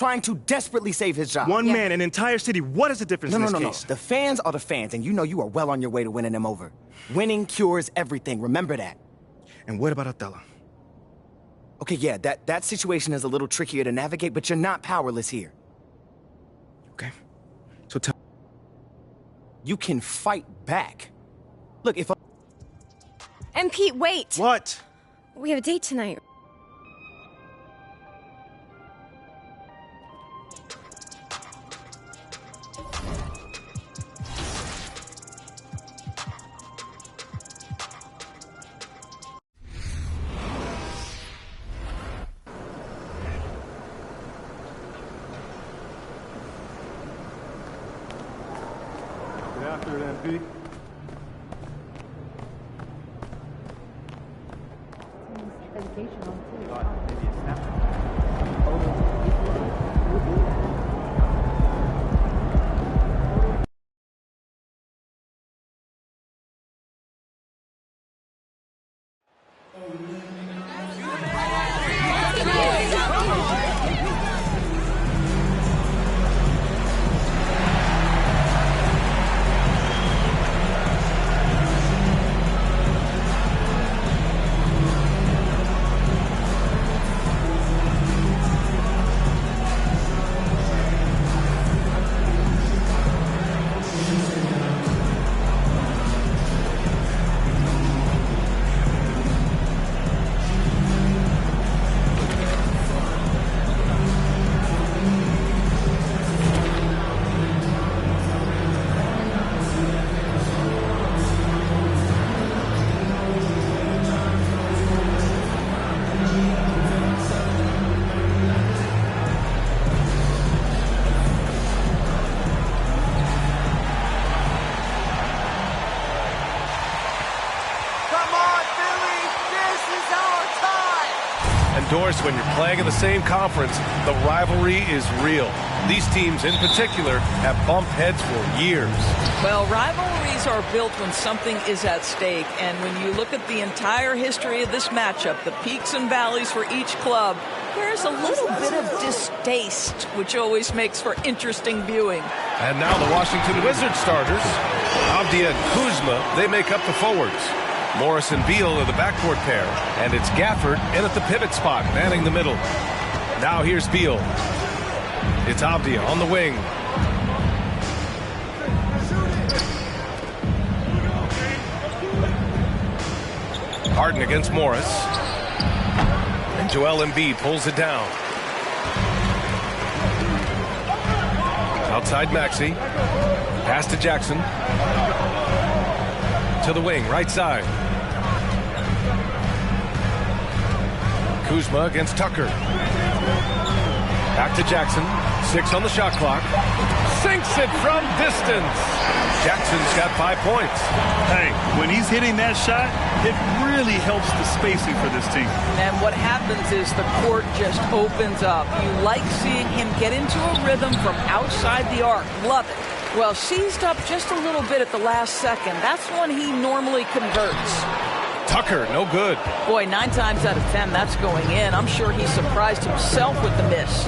trying to desperately save his job. One man, an entire city. What is the difference in this case? No. The fans are the fans, and you know you are well on your way to winning them over. Winning cures everything. Remember that. And what about Othello? Okay, yeah, that situation is a little trickier to navigate, but you're not powerless here. Okay. So tell... You can fight back. Look, if... And Pete, wait! What? We have a date tonight. Get after it, MP. Doris, when you're playing in the same conference, the rivalry is real. These teams in particular have bumped heads for years. Well, rivalries are built when something is at stake, and when you look at the entire history of this matchup, the peaks and valleys for each club, there's a little bit of distaste, which always makes for interesting viewing. And now the Washington Wizards starters, Avdia and Kuzma, they make up the forwards. Morris and Beal are the backcourt pair, and it's Gafford in at the pivot spot, manning the middle. Now here's Beal. It's Avdia on the wing. Harden against Morris. And Joel Embiid pulls it down. Outside Maxey. Pass to Jackson. To the wing, right side. Kuzma against Tucker. Back to Jackson. 6 on the shot clock. Sinks it from distance. Jackson's got 5 points. Hey, when he's hitting that shot, it really helps the spacing for this team. And what happens is the court just opens up. You like seeing him get into a rhythm from outside the arc. Love it. Well, seized up just a little bit at the last second. That's when he normally converts. Tucker, no good. Boy, 9 times out of 10, that's going in. I'm sure he surprised himself with the miss.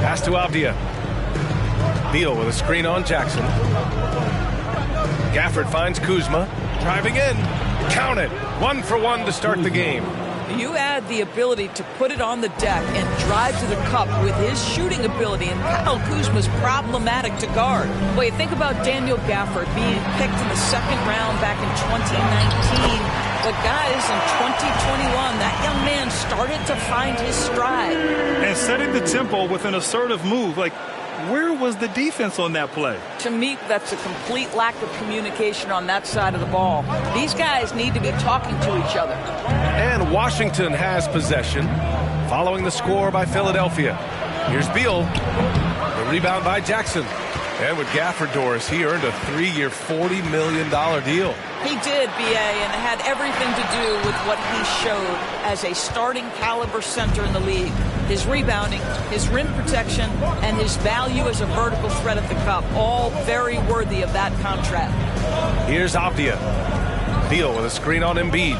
Pass to Avdia. Beal with a screen on Jackson. Gafford finds Kuzma. Driving in. Count it. 1 for 1 to start the game. You add the ability to put it on the deck and drive to the cup with his shooting ability, and Kyle Kuzma's problematic to guard. Well, you think about Daniel Gafford being picked in the 2nd round back in 2019. But guys, in 2021, that young man started to find his stride. And setting the tempo with an assertive move. Like, where was the defense on that play? To me, that's a complete lack of communication on that side of the ball. These guys need to be talking to each other. And Washington has possession, following the score by Philadelphia. Here's Beal. The rebound by Jackson. And with Gafford, Doris, he earned a 3-year, $40 million deal. He did, B.A., and it had everything to do with what he showed as a starting caliber center in the league. His rebounding, his rim protection, and his value as a vertical threat at the cup, all very worthy of that contract. Here's Avdia. Beal with a screen on Embiid.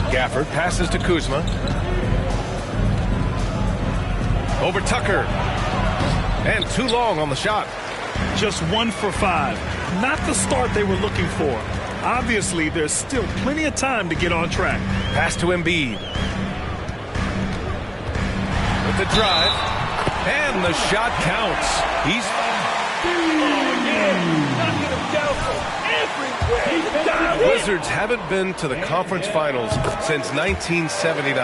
Gafford passes to Kuzma. Over Tucker. And too long on the shot. Just 1 for 5. Not the start they were looking for. Obviously, there's still plenty of time to get on track. Pass to Embiid. With the drive. And the shot counts. He's... The Wizards haven't been to the conference finals since 1979.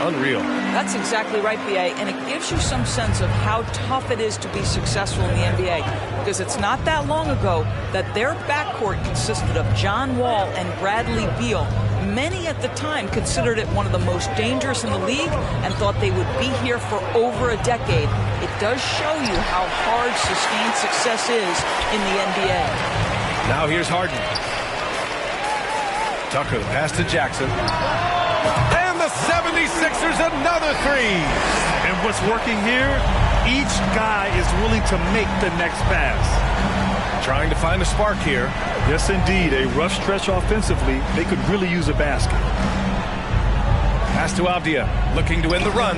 Unreal. That's exactly right, B.A., and it gives you some sense of how tough it is to be successful in the NBA, because it's not that long ago that their backcourt consisted of John Wall and Bradley Beal. Many at the time considered it one of the most dangerous in the league and thought they would be here for over a decade. It does show you how hard sustained success is in the NBA. Now here's Harden. Tucker, the pass to Jackson. And the 76ers another three. And what's working here, each guy is willing to make the next pass. Trying to find a spark here. Yes, indeed. A rough stretch offensively. They could really use a basket. Pass to Avdia, looking to win the run.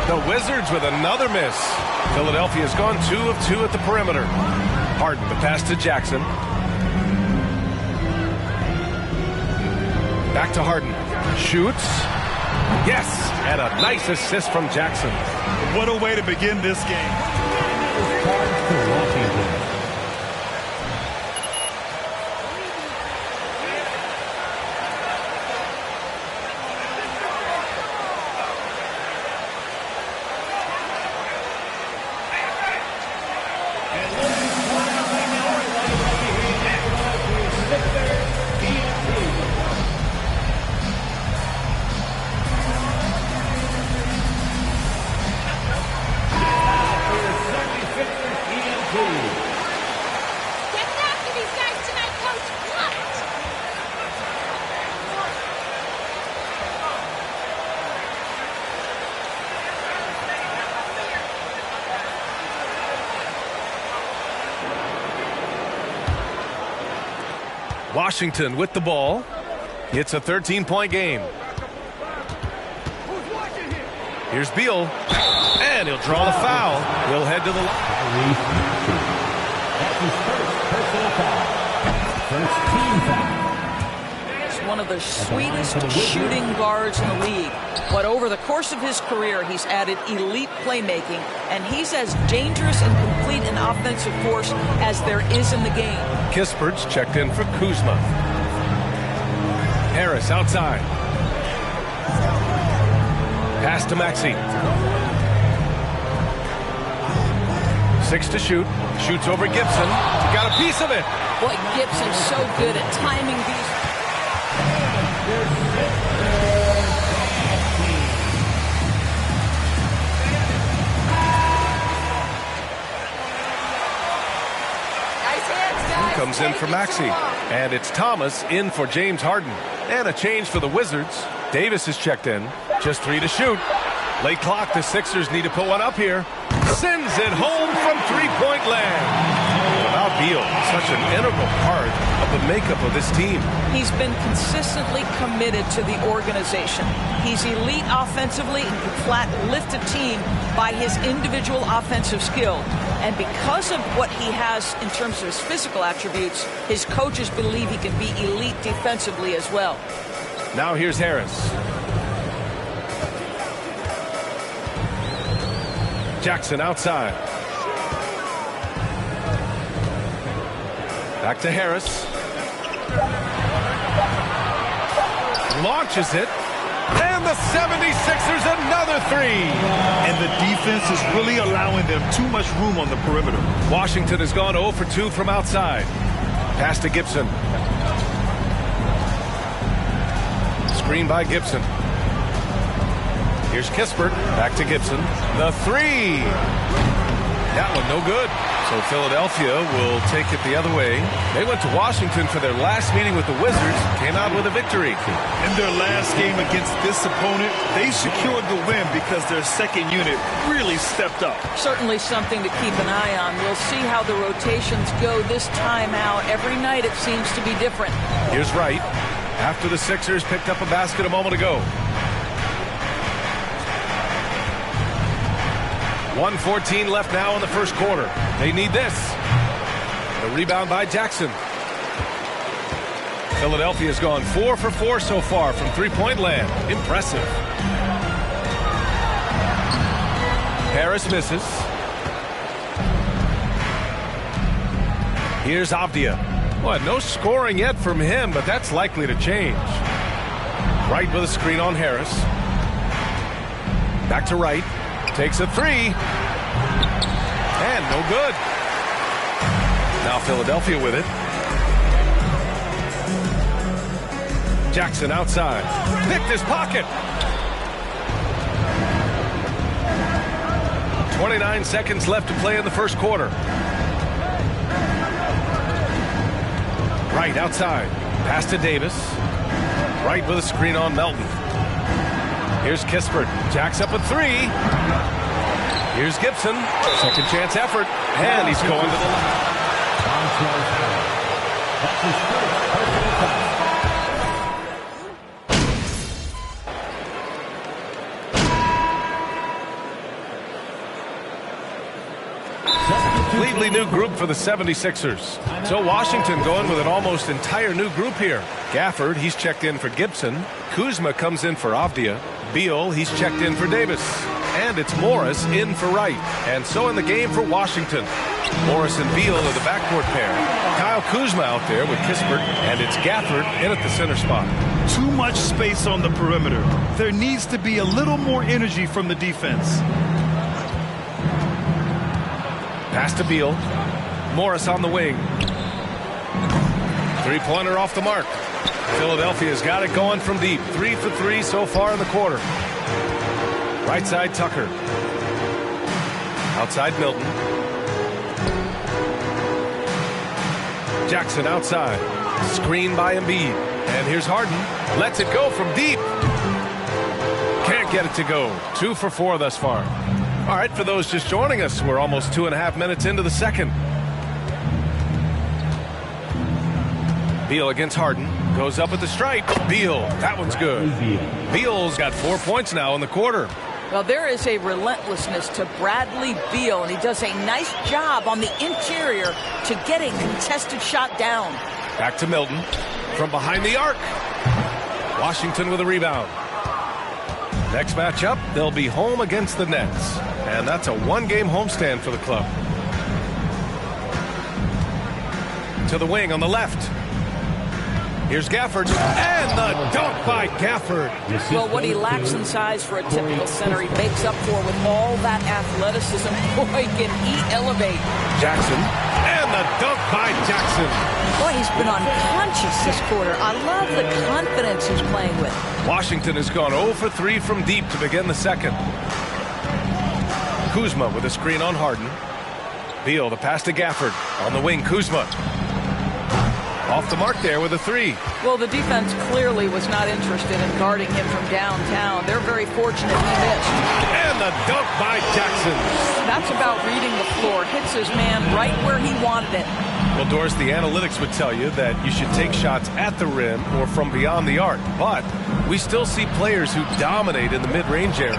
The Wizards with another miss. Philadelphia's gone 2 of 2 at the perimeter. Harden, the pass to Jackson. Back to Harden. Shoots. Yes, and a nice assist from Jackson. What a way to begin this game. Washington with the ball. It's a 13-point game. Here's Beal. And he'll draw the foul. He'll head to the line. He's one of the sweetest shooting guards in the league. But over the course of his career, he's added elite playmaking, and he's as dangerous and complete an offensive force as there is in the game. Kispert's checked in for Kuzma. Harris outside. Pass to Maxey. 6 to shoot. Shoots over Gibson. Got a piece of it. Boy, Gibson's so good at timing these. Comes in for Maxey. And it's Thomas in for James Harden. And a change for the Wizards. Davis is checked in. Just 3 to shoot. Late clock, the Sixers need to put one up here. Sends it home from three-point land. Without Beal, such an integral part of the makeup of this team. He's been consistently committed to the organization. He's elite offensively and can flat lift a team by his individual offensive skill. And because of what he has in terms of his physical attributes, his coaches believe he can be elite defensively as well. Now here's Harris. Jackson outside. Back to Harris. Launches it. And the 76ers another three. And the defense is really allowing them too much room on the perimeter. Washington has gone 0 for 2 from outside. Pass to Gibson. Screen by Gibson. Here's Kispert. Back to Gibson. The three. That one no good. So Philadelphia will take it the other way. They went to Washington for their last meeting with the Wizards. Came out with a victory. In their last game against this opponent, they secured the win because their second unit really stepped up. Certainly something to keep an eye on. We'll see how the rotations go this time out. Every night it seems to be different. Here's Wright. After the Sixers picked up a basket a moment ago. 1:14 left now in the first quarter. They need this. The rebound by Jackson. Philadelphia's gone 4 for 4 so far from three-point land. Impressive. Harris misses. Here's Avdia. Well, no scoring yet from him, but that's likely to change. Wright with a screen on Harris. Back to Wright. Takes a three. And no good. Now Philadelphia with it. Jackson outside. Picked his pocket. 29 seconds left to play in the first quarter. Wright outside. Pass to Davis. Wright with a screen on Melton. Here's Kispert. Jacks up a three. Here's Gibson. Second chance effort. And he's going to the line. Completely new group for the 76ers. So Washington going with an almost entire new group here. Gafford, he's checked in for Gibson. Kuzma comes in for Avdia. Beal, he's checked in for Davis. And it's Morris in for Wright. And so in the game for Washington. Morris and Beal are the backcourt pair. Kyle Kuzma out there with Kispert. And it's Gafford in at the center spot. Too much space on the perimeter. There needs to be a little more energy from the defense. Pass to Beal. Morris on the wing. Three-pointer off the mark. Philadelphia's got it going from deep. 3 for 3 so far in the quarter. Right side Tucker. Outside Milton. Jackson outside. Screen by Embiid. And here's Harden. Lets it go from deep. Can't get it to go. 2 for 4 thus far. All right, for those just joining us, we're almost 2.5 minutes into the second. Beal against Harden. Goes up at the stripe. Beal, that one's good. Beal's got 4 points now in the quarter. Well, there is a relentlessness to Bradley Beal, and he does a nice job on the interior to get a contested shot down. Back to Milton. From behind the arc. Washington with a rebound. Next matchup, they'll be home against the Nets. And that's a one-game homestand for the club. To the wing on the left. Here's Gafford. And the dunk by Gafford. Well, what he lacks in size for a typical center, he makes up for with all that athleticism. Boy, can he elevate. Jackson. And the dunk by Jackson. Boy, he's been unconscious this quarter. I love the confidence he's playing with. Washington has gone 0 for 3 from deep to begin the second. Kuzma with a screen on Harden. Beal, the pass to Gafford. On the wing, Kuzma. Off the mark there with a three. Well, the defense clearly was not interested in guarding him from downtown. They're very fortunate he missed. And the dunk by Jackson. That's about reading the floor. Hits his man right where he wanted it. Well, Doris, the analytics would tell you that you should take shots at the rim or from beyond the arc. But we still see players who dominate in the mid-range area.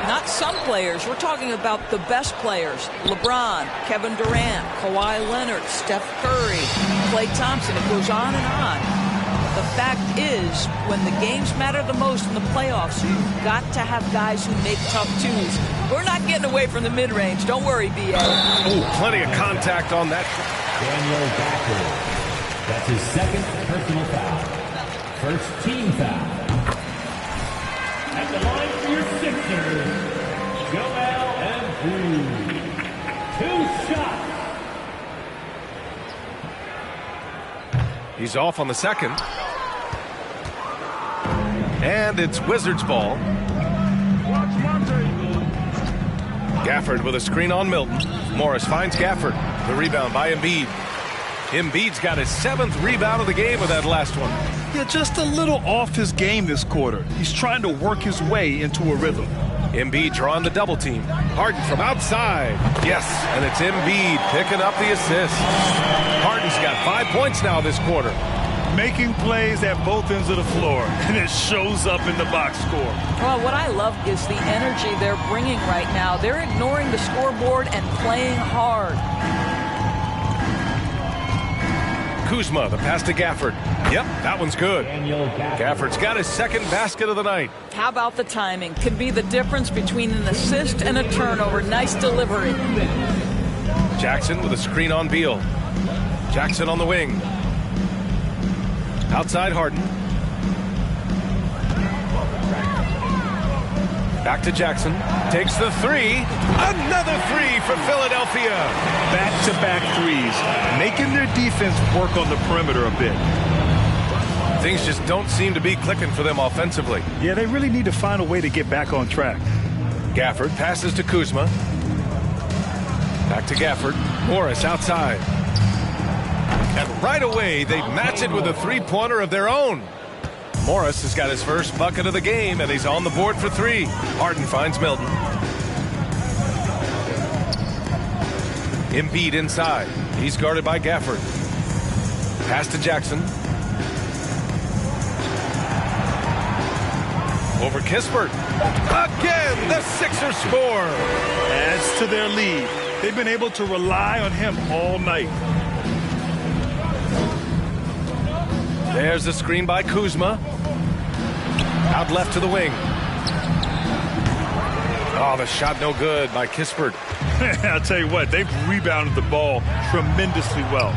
Not some players. We're talking about the best players. LeBron, Kevin Durant, Kawhi Leonard, Steph Curry, Klay Thompson. It goes on and on. The fact is, when the games matter the most in the playoffs, you've got to have guys who make tough twos. We're not getting away from the mid-range. Don't worry, B.A. Oh, plenty of contact on that. Daniel Gafford. That's his second personal foul. First team foul. At the line for your Sixers, Joel Embiid. 2 shots. He's off on the second. And it's Wizards ball. Gafford with a screen on Milton. Morris finds Gafford. The rebound by Embiid. Embiid's got his 7th rebound of the game with that last one. Yeah, just a little off his game this quarter. He's trying to work his way into a rhythm. Embiid drawing the double team. Harden from outside. Yes, and it's Embiid picking up the assist. Harden's got 5 points now this quarter. Making plays at both ends of the floor, and it shows up in the box score. Well, what I love is the energy they're bringing right now. They're ignoring the scoreboard and playing hard. Kuzma, the pass to Gafford. Yep, that one's good. Gafford's got his second basket of the night. How about the timing? Can be the difference between an assist and a turnover. Nice delivery. Jackson with a screen on Beal. Jackson on the wing. Outside Harden. Back to Jackson. Takes the three. Another three for Philadelphia. Back-to-back threes, making their defense work on the perimeter a bit. Things just don't seem to be clicking for them offensively. Yeah, they really need to find a way to get back on track. Gafford passes to Kuzma. Back to Gafford. Morris outside. And right away, they match it with a three-pointer of their own. Morris has got his first bucket of the game, and he's on the board for three. Harden finds Milton. Embiid inside. He's guarded by Gafford. Pass to Jackson. Over Kispert. Again, the Sixers score. Adds to their lead. They've been able to rely on him all night. There's the screen by Kuzma. Out left to the wing. Oh, the shot no good by Kispert. I'll tell you what, they've rebounded the ball tremendously well.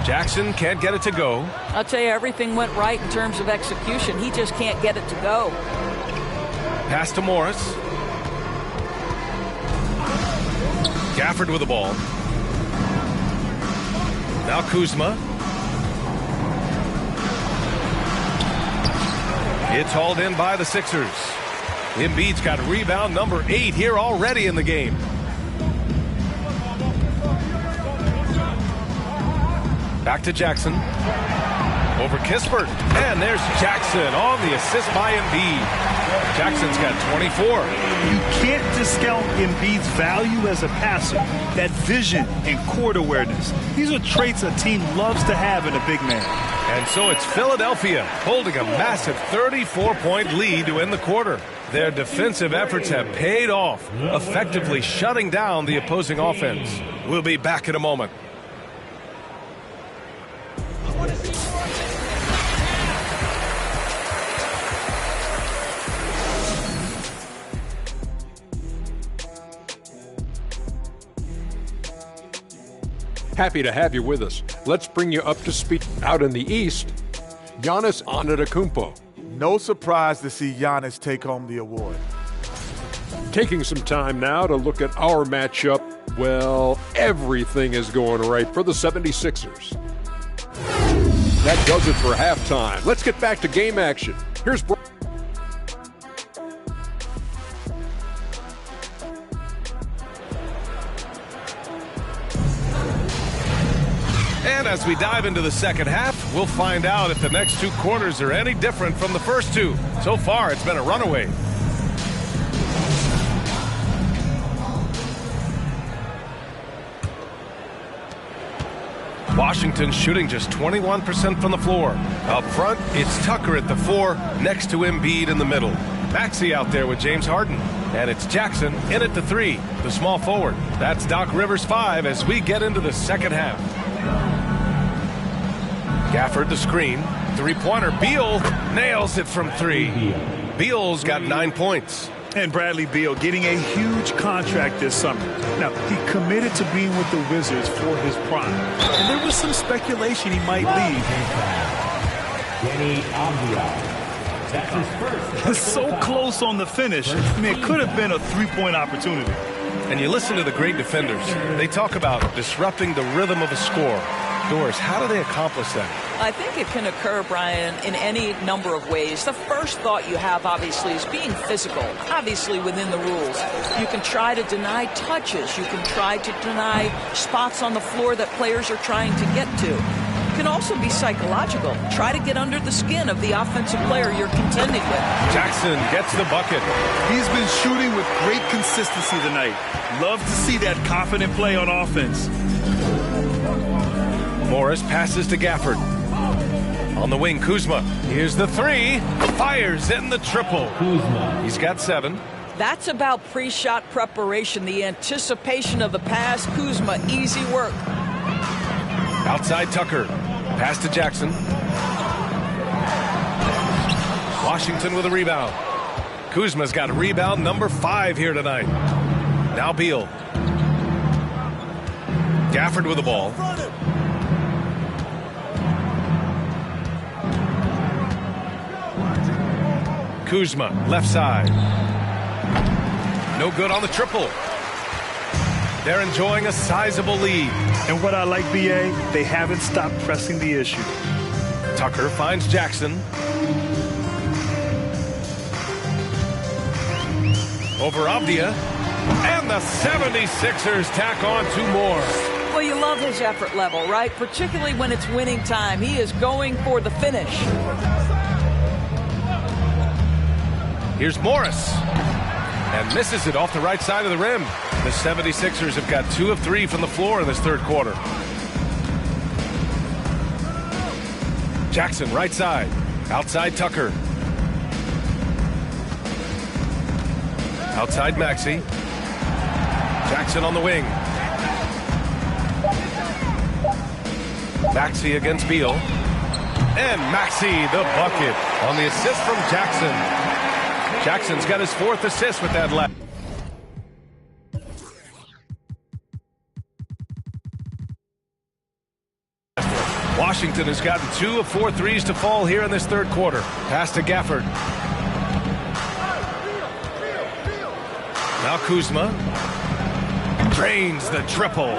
Jackson can't get it to go. I'll tell you, everything went right in terms of execution. He just can't get it to go. Pass to Morris. Gafford with the ball. Now Kuzma. It's hauled in by the Sixers. Embiid's got rebound number 8 here already in the game. Back to Jackson. Over Kispert. And there's Jackson on the assist by Embiid. Jackson's got 24. You can't discount Embiid's value as a passer. That vision and court awareness. These are traits a team loves to have in a big man. And so it's Philadelphia holding a massive 34-point lead to end the quarter. Their defensive efforts have paid off, effectively shutting down the opposing offense. We'll be back in a moment. Happy to have you with us. Let's bring you up to speed. Out in the East, Giannis Antetokounmpo. No surprise to see Giannis take home the award. Taking some time now to look at our matchup. Well, everything is going right for the 76ers. That does it for halftime. Let's get back to game action. Here's And as we dive into the second half, we'll find out if the next two quarters are any different from the first two. So far, it's been a runaway. Washington shooting just 21% from the floor. Up front, it's Tucker at the 4, next to Embiid in the middle. Maxey out there with James Harden. And it's Jackson in at the 3, the small forward. That's Doc Rivers' 5 as we get into the second half. Gafford the screen. Three-pointer. Beal nails it from 3. Beal's got 9 points. And Bradley Beal getting a huge contract this summer. Now, he committed to being with the Wizards for his prime. And there was some speculation he might leave. It's so close on the finish. I mean, it could have been a three-point opportunity. And you listen to the great defenders. They talk about disrupting the rhythm of a score. Doris, how do they accomplish that? I think it can occur, Brian, in any number of ways. The first thought you have, obviously, is being physical, obviously within the rules. You can try to deny touches. You can try to deny spots on the floor that players are trying to get to. It can also be psychological. Try to get under the skin of the offensive player you're contending with. Jackson gets the bucket. He's been shooting with great consistency tonight. Love to see that confident play on offense. Morris passes to Gafford. On the wing, Kuzma. Here's the three. Fires in the triple. Kuzma. He's got 7. That's about pre-shot preparation, the anticipation of the pass. Kuzma, easy work. Outside Tucker. Pass to Jackson. Washington with a rebound. Kuzma's got rebound number 5 here tonight. Now Beal. Gafford with the ball. Kuzma, left side. No good on the triple. They're enjoying a sizable lead. And what I like, B.A., they haven't stopped pressing the issue. Tucker finds Jackson. Over Avdia. And the 76ers tack on 2 more. Well, you love his effort level, right? Particularly when it's winning time. He is going for the finish. Here's Morris. And misses it off the right side of the rim. The 76ers have got 2 of 3 from the floor in this third quarter. Jackson, right side. Outside Tucker. Outside Maxey. Jackson on the wing. Maxey against Beal. And Maxey the bucket on the assist from Jackson. Jackson's got his 4th assist with that left. Washington has gotten 2 of 4 threes to fall here in this third quarter. Pass to Gafford. Now Kuzma. Drains the triple.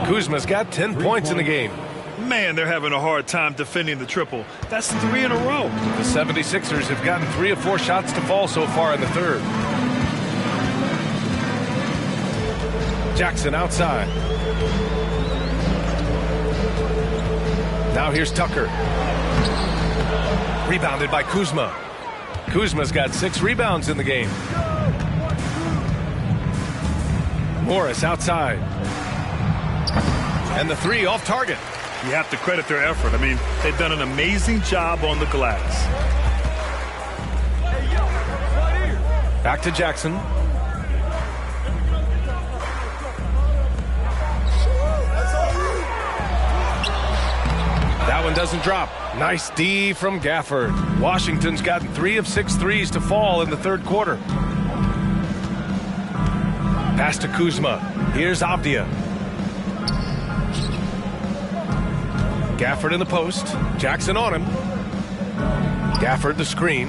Kuzma's got 10 points in the game. Man, they're having a hard time defending the triple. That's 3 in a row. The 76ers have gotten 3 of 4 shots to fall so far in the third. Jackson outside. Now here's Tucker. Rebounded by Kuzma. Kuzma's got 6 rebounds in the game. Morris outside. And the 3 off target. You have to credit their effort. I mean, they've done an amazing job on the glass. Back to Jackson. That one doesn't drop. Nice D from Gafford. Washington's gotten 3 of 6 threes to fall in the third quarter. Pass to Kuzma. Here's Avdia. Gafford in the post. Jackson on him. Gafford the screen.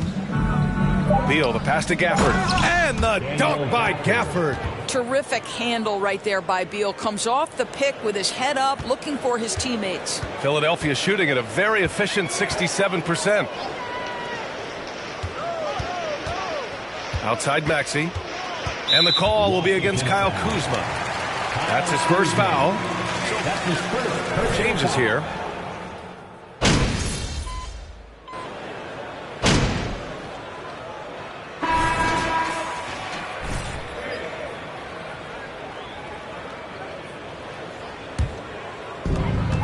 Beal the pass to Gafford. And the dunk by Gafford. Terrific handle right there by Beal. Comes off the pick with his head up, looking for his teammates. Philadelphia shooting at a very efficient 67%. Outside Maxey. And the call will be against Kyle Kuzma. That's his first foul. Changes here.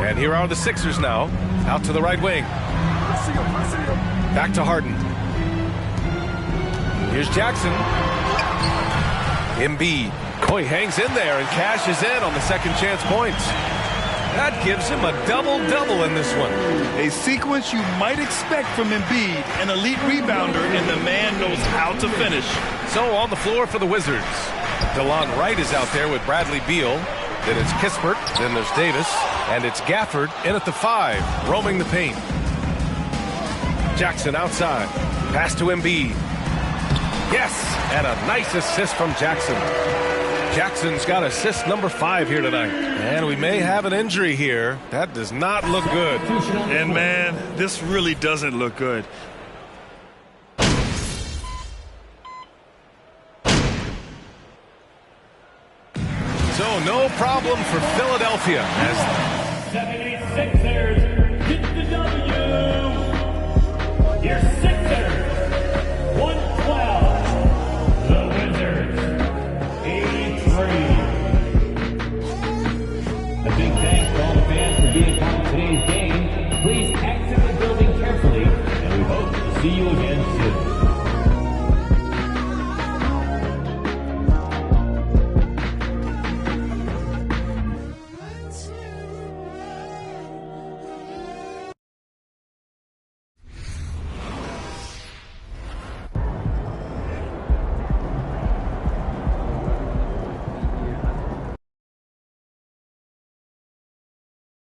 And here are the Sixers now. Out to the right wing. Back to Harden. Here's Jackson. Embiid. Oh, he hangs in there and cashes in on the second chance points. That gives him a double-double in this one. A sequence you might expect from Embiid, an elite rebounder, and the man knows how to finish. So on the floor for the Wizards. DeLon Wright is out there with Bradley Beal. Then it's Kispert. Then there's Davis. And it's Gafford in at the 5, roaming the paint. Jackson outside. Pass to Embiid. Yes, and a nice assist from Jackson. Jackson's got assist number 5 here tonight. And we may have an injury here. That does not look good. And, man, this really doesn't look good. So no problem for Philadelphia as 76ers